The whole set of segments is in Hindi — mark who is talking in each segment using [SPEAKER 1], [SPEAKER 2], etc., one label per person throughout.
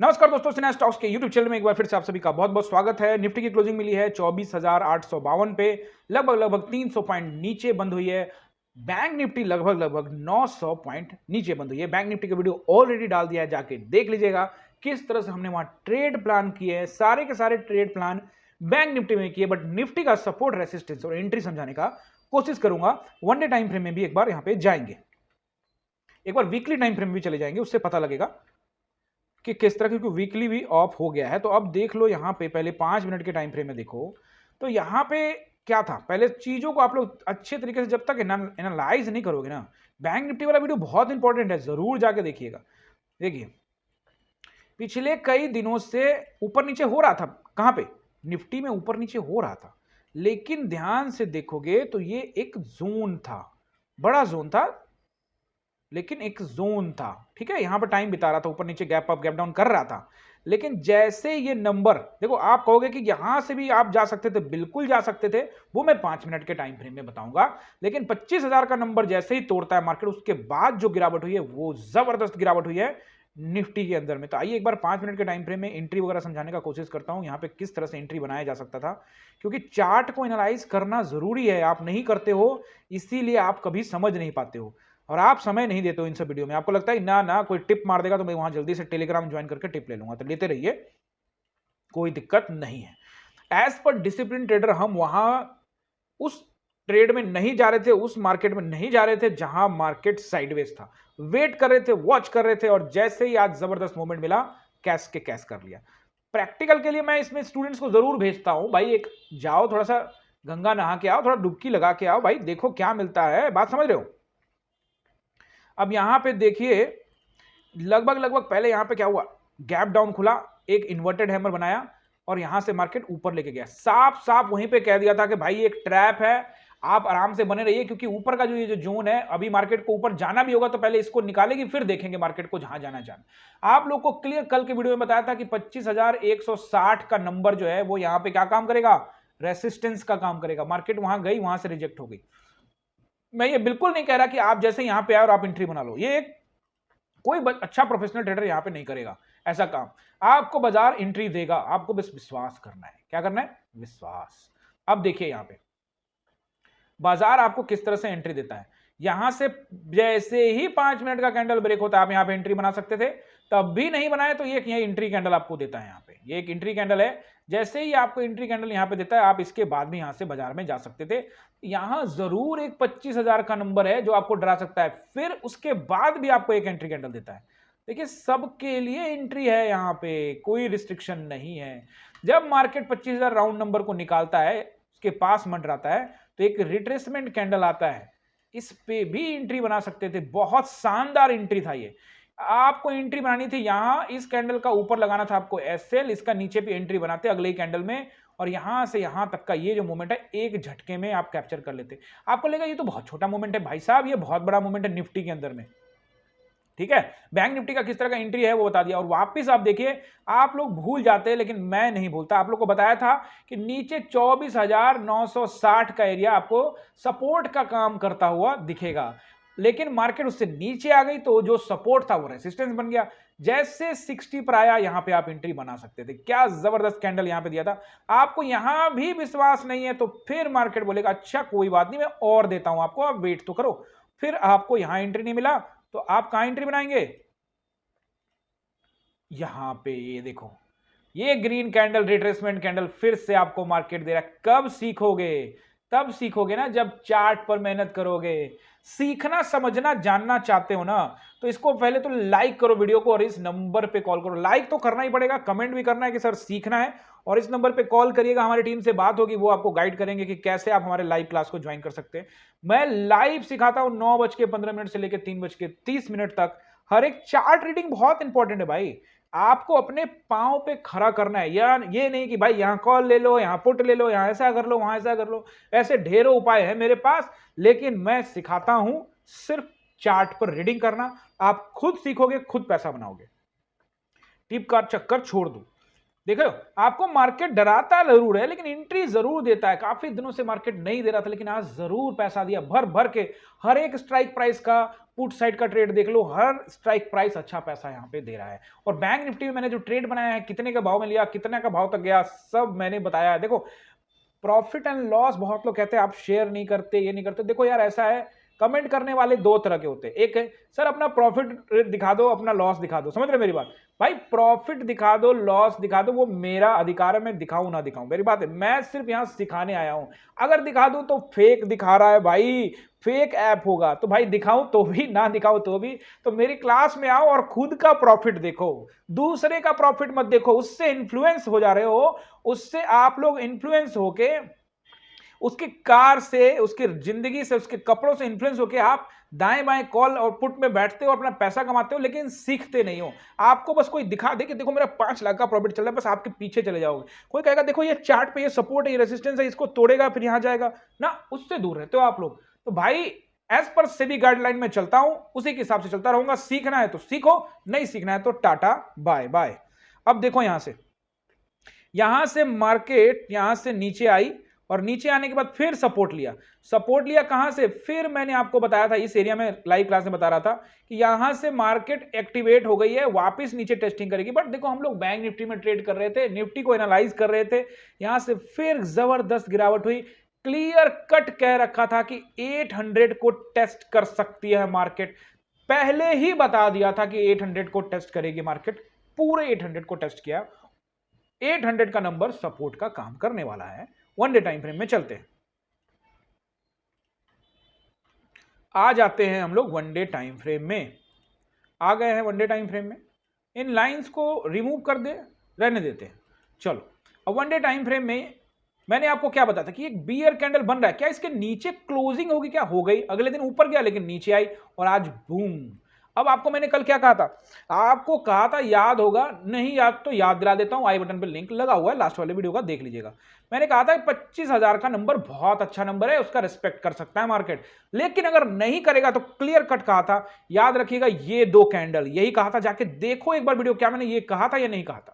[SPEAKER 1] नमस्कार दोस्तों, सिन्हा स्टॉक्स के यूट्यूब चैनल में एक बार फिर से आप सभी का बहुत बहुत स्वागत है। निफ्टी की क्लोजिंग मिली है 24,852 पे, लगभग 300 पॉइंट नीचे बंद हुई है। बैंक निफ्टी लगभग 900 पॉइंट नीचे बंद हुई है। बैंक निफ्टी का वीडियो ऑलरेडी डाल दिया है, जाके देख लीजिएगा किस तरह से हमने वहां ट्रेड प्लान किए हैं। सारे के सारे ट्रेड प्लान बैंक निफ्टी में किए, बट निफ्टी का सपोर्ट, रेसिस्टेंस और एंट्री समझाने का कोशिश करूंगा। वन डे टाइम फ्रेम में भी एक बार यहां पे जाएंगे, एक बार वीकली टाइम फ्रेम में भी चले जाएंगे, उससे पता लगेगा कि किस तरह, क्योंकि वीकली भी ऑफ हो गया है। तो अब देख लो यहां पे, पहले 5 मिनट के टाइम फ्रेम में देखो तो यहां पे क्या था। पहले चीजों को आप लोग अच्छे तरीके से जब तक एनालाइज नहीं करोगे ना, बैंक निफ्टी वाला वीडियो बहुत इंपॉर्टेंट है, जरूर जाके देखिएगा। देखिए पिछले कई दिनों से ऊपर नीचे हो रहा था, कहां पे, निफ्टी में ऊपर नीचे हो रहा था, लेकिन ध्यान से देखोगे तो ये एक जोन था, बड़ा जोन था, लेकिन एक जोन था। ठीक है, यहां पर टाइम बिता रहा था, ऊपर नीचे गैप अप गैप डाउन कर रहा था। लेकिन जैसे ये नंबर देखो, आप कहोगे कि यहां से भी आप जा सकते थे, बिल्कुल जा सकते थे, वो मैं 5 मिनट के टाइम फ्रेम में बताऊंगा। लेकिन 25,000 का नंबर जैसे ही तोड़ता है मार्केट, उसके बाद जो गिरावट हुई है वो जबरदस्त गिरावट हुई है निफ्टी के अंदर में। तो आइए एक बार 5 मिनट के टाइम फ्रेम में एंट्री वगैरह समझाने का कोशिश करता हूं, यहां पे किस तरह से एंट्री बनाया जा सकता था। क्योंकि चार्ट को एनालाइज करना जरूरी है, आप नहीं करते हो इसीलिए आप कभी समझ नहीं पाते हो, और आप समय नहीं देते हो इन सब वीडियो में। आपको लगता है ना ना कोई टिप मार देगा तो मैं वहां जल्दी से टेलीग्राम ज्वाइन करके टिप ले लूंगा, तो लेते रहिए, कोई दिक्कत नहीं है। एज पर डिसिप्लिन ट्रेडर हम वहां उस ट्रेड में नहीं जा रहे थे, उस मार्केट में नहीं जा रहे थे जहां मार्केट साइडवेज था, वेट कर रहे थे, वॉच कर रहे थे, और जैसे ही आज जबरदस्त मूवमेंट मिला, कैश के कैश कर लिया। प्रैक्टिकल के लिए मैं इसमें स्टूडेंट्स को जरूर भेजता हूं, भाई एक जाओ, थोड़ा सा गंगा नहा के आओ, थोड़ा डुबकी लगा के आओ, भाई देखो क्या मिलता है, बात समझ रहे हो। अब यहां पे देखिए, लगभग पहले यहां पे क्या हुआ, गैप डाउन खुला, एक इन्वर्टेड हैमर बनाया, और यहां से मार्केट ऊपर लेके गया। साफ साफ वहीं पे कह दिया था कि भाई एक ट्रैप है, आप आराम से बने रहिए, क्योंकि ऊपर का जो ये जो जोन है, अभी मार्केट को ऊपर जाना भी होगा तो पहले इसको निकालेगी, फिर देखेंगे मार्केट को जहां जाना जाना। आप लोग को क्लियर कल के वीडियो में बताया था कि 25,160 का नंबर जो है वो यहां पे क्या काम करेगा, रेसिस्टेंस का काम करेगा। मार्केट वहां गई, वहां से रिजेक्ट हो गई। मैं ये बिल्कुल नहीं कह रहा कि आप जैसे यहां पे आए और आप एंट्री बना लो, ये कोई अच्छा प्रोफेशनल ट्रेडर यहां पे नहीं करेगा ऐसा काम। आपको बाजार एंट्री देगा, आपको बस विश्वास करना है। क्या करना है, विश्वास। अब देखिए यहां पे बाजार आपको किस तरह से एंट्री देता है। यहां से जैसे ही 5 मिनट का कैंडल ब्रेक होता है, आप यहां पे एंट्री बना सकते थे, तब भी नहीं बनाए तो ये एंट्री कैंडल आपको देता है। यहां पे ये एक एंट्री कैंडल है, जैसे ही आपको एंट्री कैंडल यहां पे देता है, आप इसके बाद भी यहां से बाजार में जा सकते थे। यहां जरूर एक 25,000 का नंबर है जो आपको डरा सकता है, फिर उसके बाद भी आपको एक एंट्री कैंडल देता है। देखिए सबके लिए एंट्री है, यहां पे कोई रिस्ट्रिक्शन नहीं है। जब मार्केट 25,000 राउंड नंबर को निकालता है, उसके पास मंडराता है, तो एक रिट्रेसमेंट कैंडल आता है, इस पे भी एंट्री बना सकते थे। बहुत शानदार एंट्री था ये। आपको एंट्री बनानी थी यहां, इस कैंडल का ऊपर लगाना था आपको एसएल, इसका नीचे पे एंट्री बनाते अगले ही कैंडल में, और यहां से यहां तक का ये जो मूवमेंट है, एक झटके में आप कैप्चर कर लेते। आपको लगेगा ये तो बहुत छोटा मूवमेंट है, भाई साहब ये बहुत बड़ा मूवमेंट है निफ्टी के अंदर में। ठीक है, बैंक निफ्टी का किस तरह का एंट्री है वो बता दिया। और वापस आप देखिए, आप लोग भूल जाते हैं लेकिन मैं नहीं भूलता। आप लोग को बताया था कि नीचे 24,960 का एरिया आपको सपोर्ट का काम करता हुआ दिखेगा, लेकिन मार्केट उससे नीचे आ गई तो जो सपोर्ट था वो रेसिस्टेंस बन गया। जैसे 60 पर आया, यहां पे आप एंट्री बना सकते थे। क्या जबरदस्त कैंडल यहां पे दिया था। आपको यहां भी विश्वास नहीं है तो फिर मार्केट बोलेगा अच्छा कोई बात नहीं, मैं और देता हूं आपको, आप वेट तो करो। फिर आपको यहां एंट्री नहीं मिला तो आप कहां एंट्री बनाएंगे, यहां पे ये देखो, ये ग्रीन कैंडल रिट्रेसमेंट कैंडल फिर से आपको मार्केट दे रहा है। कब सीखोगे, तब सीखोगे ना जब चार्ट पर मेहनत करोगे। सीखना समझना जानना चाहते हो ना, तो इसको पहले तो लाइक करो वीडियो को, और इस नंबर पे कॉल करो। लाइक तो करना ही पड़ेगा, कमेंट भी करना है कि सर सीखना है, और इस नंबर पे कॉल करिएगा, हमारी टीम से बात होगी, वो आपको गाइड करेंगे कि कैसे आप हमारे लाइव क्लास को ज्वाइन कर सकते हैं। मैं लाइव सिखाता हूं 9:15 से लेकर 3:30 तक। हर एक चार्ट रीडिंग बहुत इंपॉर्टेंट है भाई, आपको अपने पांव पे खड़ा करना है। या ये नहीं कि भाई यहां कॉल ले लो, यहां पुट ले लो, यहां ऐसा कर लो, वहां ऐसा कर लो। ऐसे ढेरों उपाय हैं मेरे पास, लेकिन मैं सिखाता हूं सिर्फ चार्ट पर रीडिंग करना। आप खुद सीखोगे, खुद पैसा बनाओगे। टिप का चक्कर छोड़ दो। देखो आपको मार्केट डराता जरूर है, लेकिन एंट्री जरूर देता है। काफी दिनों से मार्केट नहीं दे रहा था, लेकिन आज जरूर पैसा दिया भर भर के। हर एक स्ट्राइक प्राइस का पुट साइड का ट्रेड देख लो, हर स्ट्राइक प्राइस अच्छा पैसा यहाँ पे दे रहा है। और बैंक निफ्टी में मैंने जो ट्रेड बनाया है, कितने का भाव में लिया, कितने का भाव तक गया, सब मैंने बताया है। देखो प्रॉफिट एंड लॉस, बहुत लोग कहते हैं आप शेयर नहीं करते, ये नहीं करते। देखो यार ऐसा है, कमेंट करने वाले दो तरह के होते हैं। एक है सर अपना प्रॉफिट दिखा दो, अपना लॉस दिखा दो, समझ रहे मेरी बात? भाई प्रॉफिट दिखा दो, लॉस दिखा दो, वो मेरा अधिकार है, मैं दिखाऊं ना दिखाऊं, मेरी बात है। मैं सिर्फ यहां सिखाने आया हूं। अगर दिखा दूं तो फेक दिखा रहा है भाई, फेक ऐप होगा। तो भाई दिखाऊं तो भी, ना दिखाऊं तो भी। तो मेरी क्लास में आओ और खुद का प्रॉफिट देखो, दूसरे का प्रॉफिट मत देखो, उससे इंफ्लुएंस हो जा रहे हो। उससे आप लोग इंफ्लुएंस होके, उसकी कार से, उसकी जिंदगी से, उसके कपड़ों से इंफ्लुएंस होके आप दाएं बाएं कॉल और पुट में बैठते हो, अपना पैसा कमाते हो, लेकिन सीखते नहीं हो। आपको बस कोई दिखा दे कि देखो मेरा 5 लाख का प्रॉफिट चल रहा है, बस आपके पीछे चले जाओगे। कोई कहेगा देखो ये चार्ट पे ये सपोर्ट है, ये रेजिस्टेंस है, इसको तोड़ेगा फिर यहां जाएगा ना, उससे दूर रहते हो आप लोग। तो भाई एज पर सेबी गाइडलाइन में चलता हूं, उसी के हिसाब से चलता रहूंगा। सीखना है तो सीखो, नहीं सीखना है तो टाटा बाय बाय। अब देखो यहां से मार्केट यहां से नीचे आई, और नीचे आने के बाद फिर सपोर्ट लिया। सपोर्ट लिया कहां से? फिर मैंने आपको बताया था, इस एरिया में लाइव क्लास में बता रहा था कि यहां से मार्केट एक्टिवेट हो गई है, वापस नीचे टेस्टिंग करेगी। बट देखो हम लोग बैंक निफ्टी में ट्रेड कर रहे थे, निफ्टी को एनालाइज कर रहे थे, यहां से फिर जबरदस्त गिरावट हुई। क्लियर कट कह रखा था कि 800 को टेस्ट कर सकती है मार्केट, पहले ही बता दिया था कि 800 को टेस्ट करेगी मार्केट, पूरे 800 को टेस्ट किया। 800 का नंबर सपोर्ट का काम करने वाला है। वन डे टाइम फ्रेम में चलते हैं, आ जाते हैं हम लोग वन डे टाइम फ्रेम में। आ गए हैं वन डे टाइम फ्रेम में, इन लाइंस को रिमूव कर दे, रहने देते हैं। चलो अब वन डे टाइम फ्रेम में मैंने आपको क्या बताया था कि एक बियर कैंडल बन रहा है, क्या इसके नीचे क्लोजिंग होगी? क्या हो गई, अगले दिन ऊपर गया लेकिन नीचे आई, और आज बूम। अब आपको मैंने कल क्या कहा था? आपको कहा था, याद होगा, नहीं याद तो याद दिला देता हूं, आई बटन पे लिंक लगा हुआ है, लास्ट वाले वीडियो का देख लीजिएगा। मैंने कहा था 25,000 का नंबर बहुत अच्छा नंबर है, उसका रिस्पेक्ट कर सकता है मार्केट, लेकिन अगर नहीं करेगा तो क्लियर कट कहा था, याद रखिएगा, ये दो कैंडल, यही कहा था। जाके देखो एक बार वीडियो, क्या मैंने ये कहा था या नहीं कहा था,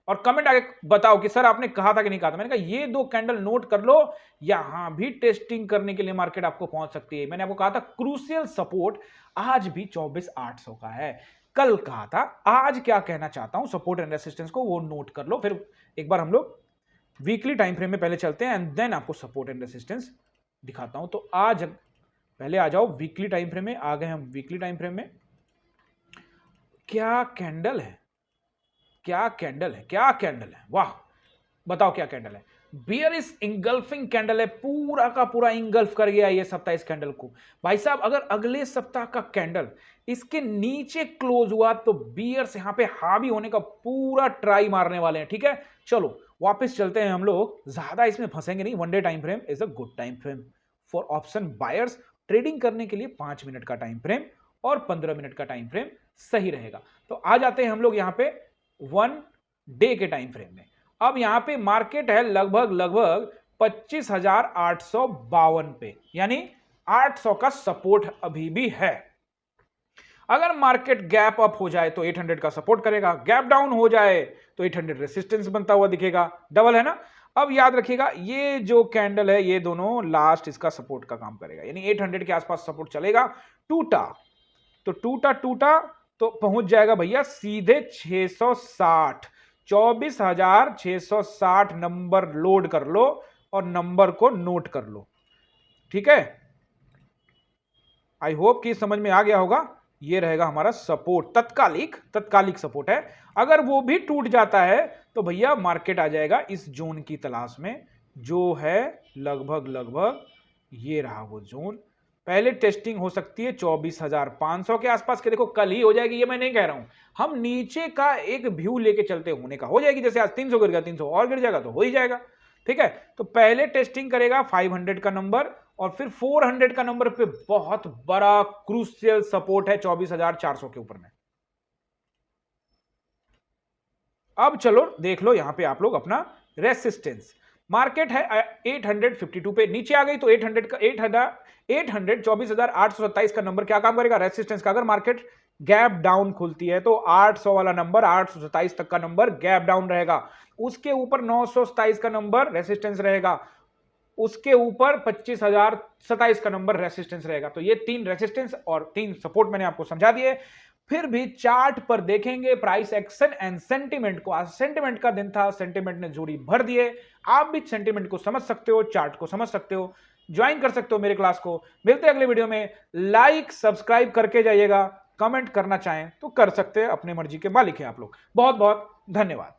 [SPEAKER 1] और कमेंट आगे बताओ कि सर आपने कहा था कि नहीं कहा था। मैंने कहा ये दो कैंडल नोट कर लो, यहां भी टेस्टिंग करने के लिए मार्केट आपको पहुंच सकती है। मैंने आपको कहा था क्रूशियल सपोर्ट आज भी 24,800 का है, कल कहा था। आज क्या कहना चाहता हूं, सपोर्ट एंड रेसिस्टेंस को वो नोट कर लो। फिर एक बार हम लोग वीकली टाइम फ्रेम में पहले चलते हैं, एंड देन आपको सपोर्ट एंड रेसिस्टेंस दिखाता हूं। तो आज पहले आ जाओ वीकली टाइम फ्रेम में। आ गए हम वीकली टाइम फ्रेम में। क्या कैंडल है, क्या कैंडल है, क्या कैंडल है, वाह! बताओ क्या कैंडल है? बियरिश इंगल्फिंग कैंडल है, पूरा का पूरा इंगल्फ कर गया ये सप्ताह इस कैंडल को। भाई साहब अगर अगले सप्ताह का कैंडल इसके नीचे क्लोज हुआ तो बियर्स यहां पे हावी होने का पूरा ट्राई मारने वाले हैं। ठीक है, चलो वापस चलते हैं हम लोग, ज्यादा इसमें फंसेंगे नहीं। One day time frame is a good time frame for option buyers. Trading करने के लिए 5 मिनट का टाइम फ्रेम और 15 मिनट का टाइम फ्रेम सही रहेगा। तो आ जाते हैं हम लोग यहां पे वन डे के टाइम फ्रेम में। अब यहां पे मार्केट है लगभग 25,852 पे, यानी 800 का सपोर्ट अभी भी है। अगर मार्केट गैप अप हो जाए तो 800 का सपोर्ट करेगा, गैप डाउन हो जाए तो 800 रेसिस्टेंस बनता हुआ दिखेगा। डबल है ना? अब याद रखिएगा ये जो कैंडल है ये दोनों लास्ट इसका सपोर्ट का काम करेगा, यानी 800 के आसपास सपोर्ट चलेगा। टूटा तो टूटा तो पहुंच जाएगा भैया सीधे 660, 24,660 नंबर लोड कर लो और नंबर को नोट कर लो। ठीक है, आई होप कि समझ में आ गया होगा। ये रहेगा हमारा सपोर्ट, तत्कालिक सपोर्ट है। अगर वो भी टूट जाता है तो भैया मार्केट आ जाएगा इस जोन की तलाश में, जो है लगभग ये रहा वो जोन। पहले टेस्टिंग हो सकती है 24,500 के आसपास के। देखो कल ही हो जाएगी, ये मैं नहीं कह रहा हूं, हम नीचे का एक व्यू लेके चलते होने का हो जाएगी। जैसे आज 300 गिर गया, 300 और गिर जाएगा तो हो ही जाएगा। ठीक है, तो पहले टेस्टिंग करेगा 500 का नंबर, और फिर 400 का नंबर पे बहुत बड़ा क्रूशियल सपोर्ट है 24,400 के ऊपर में। अब चलो देख लो यहां पे आप लोग अपना रेसिस्टेंस। मार्केट है 852 पे, नीचे आ गई तो 800 का 24,827 का नंबर क्या काम करेगा? रेसिस्टेंस का। अगर मार्केट गैप डाउन खुलती है तो 800 वाला नंबर, 827 तक का नंबर गैप डाउन रहेगा, उसके ऊपर 927 का नंबर रेसिस्टेंस रहेगा। उसके ऊपर 25,027 का नंबर रेसिस्टेंस रहेगा। तो ये 3 रेसिस्टेंस और 3 सपोर्ट मैंने आपको समझा दिए। फिर भी चार्ट पर देखेंगे प्राइस एक्शन एंड सेंटीमेंट को। आज सेंटीमेंट का दिन था, सेंटीमेंट ने जोड़ी भर दिए। आप भी सेंटीमेंट को समझ सकते हो, चार्ट को समझ सकते हो, ज्वाइन कर सकते हो मेरे क्लास को। मिलते हैं अगले वीडियो में। लाइक सब्सक्राइब करके जाइएगा, कमेंट करना चाहें तो कर सकते हैं, अपने मर्जी के मालिक हैं आप लोग। बहुत बहुत धन्यवाद।